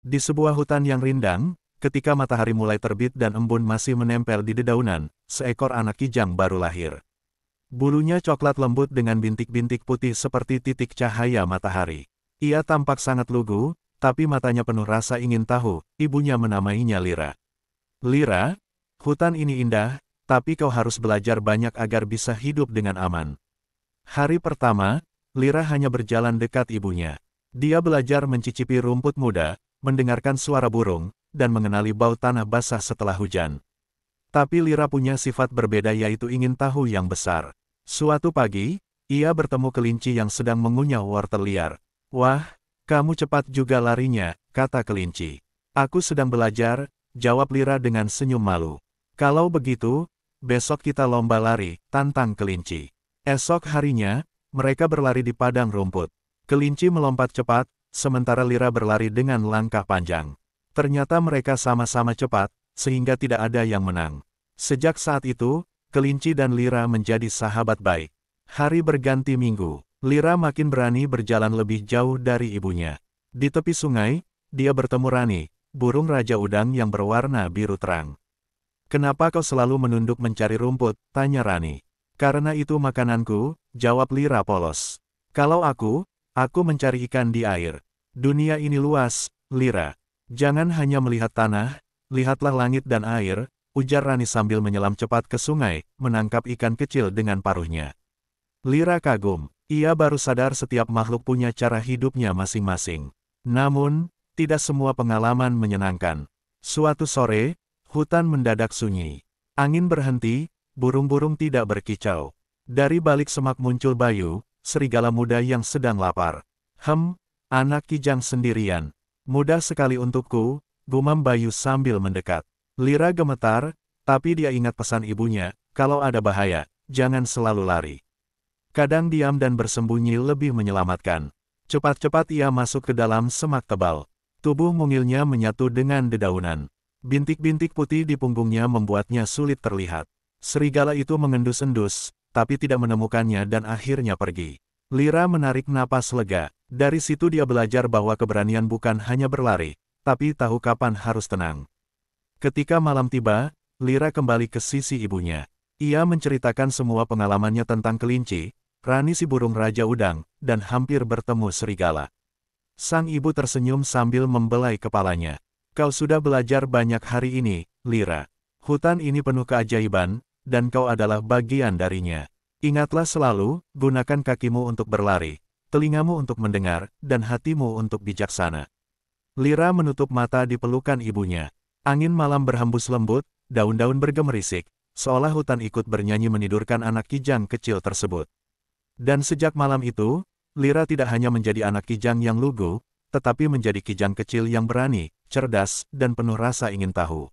Di sebuah hutan yang rindang, ketika matahari mulai terbit dan embun masih menempel di dedaunan, seekor anak kijang baru lahir. Bulunya coklat lembut dengan bintik-bintik putih seperti titik cahaya matahari. Ia tampak sangat lugu, tapi matanya penuh rasa ingin tahu. Ibunya menamainya Lira. Lira, hutan ini indah, tapi kau harus belajar banyak agar bisa hidup dengan aman. Hari pertama, Lira hanya berjalan dekat ibunya. Dia belajar mencicipi rumput muda, mendengarkan suara burung, dan mengenali bau tanah basah setelah hujan. Tapi Lira punya sifat berbeda, yaitu ingin tahu yang besar. Suatu pagi, ia bertemu kelinci yang sedang mengunyah wortel liar. "Wah, kamu cepat juga larinya," kata kelinci. "Aku sedang belajar," jawab Lira dengan senyum malu. "Kalau begitu, besok kita lomba lari," tantang kelinci. Esok harinya, mereka berlari di padang rumput. Kelinci melompat cepat, sementara Lira berlari dengan langkah panjang. Ternyata mereka sama-sama cepat, sehingga tidak ada yang menang. Sejak saat itu, kelinci dan Lira menjadi sahabat baik. Hari berganti minggu. Lira makin berani berjalan lebih jauh dari ibunya. Di tepi sungai, dia bertemu Rani, burung raja udang yang berwarna biru terang. "Kenapa kau selalu menunduk mencari rumput?" tanya Rani. "Karena itu makananku," jawab Lira polos. "Kalau aku mencari ikan di air. Dunia ini luas, Lira. Jangan hanya melihat tanah, lihatlah langit dan air," ujar Rani sambil menyelam cepat ke sungai, menangkap ikan kecil dengan paruhnya. Lira kagum. Ia baru sadar setiap makhluk punya cara hidupnya masing-masing. Namun, tidak semua pengalaman menyenangkan. Suatu sore, hutan mendadak sunyi. Angin berhenti, burung-burung tidak berkicau. Dari balik semak muncul Bayu, serigala muda yang sedang lapar. Anak kijang sendirian. Mudah sekali untukku," gumam Bayu sambil mendekat. Lira gemetar, tapi dia ingat pesan ibunya, kalau ada bahaya, jangan selalu lari. Kadang diam dan bersembunyi lebih menyelamatkan. Cepat-cepat ia masuk ke dalam semak tebal. Tubuh mungilnya menyatu dengan dedaunan. Bintik-bintik putih di punggungnya membuatnya sulit terlihat. Serigala itu mengendus-endus, tapi tidak menemukannya dan akhirnya pergi. Lira menarik napas lega. Dari situ dia belajar bahwa keberanian bukan hanya berlari, tapi tahu kapan harus tenang. Ketika malam tiba, Lira kembali ke sisi ibunya. Ia menceritakan semua pengalamannya tentang kelinci, Rani si burung raja udang, dan hampir bertemu serigala. Sang ibu tersenyum sambil membelai kepalanya. "Kau sudah belajar banyak hari ini, Lira. Hutan ini penuh keajaiban, dan kau adalah bagian darinya. Ingatlah selalu, gunakan kakimu untuk berlari, telingamu untuk mendengar, dan hatimu untuk bijaksana." Lira menutup mata di pelukan ibunya. Angin malam berhembus lembut, daun-daun bergemerisik, seolah hutan ikut bernyanyi menidurkan anak kijang kecil tersebut. Dan sejak malam itu, Lira tidak hanya menjadi anak kijang yang lugu, tetapi menjadi kijang kecil yang berani, cerdas, dan penuh rasa ingin tahu.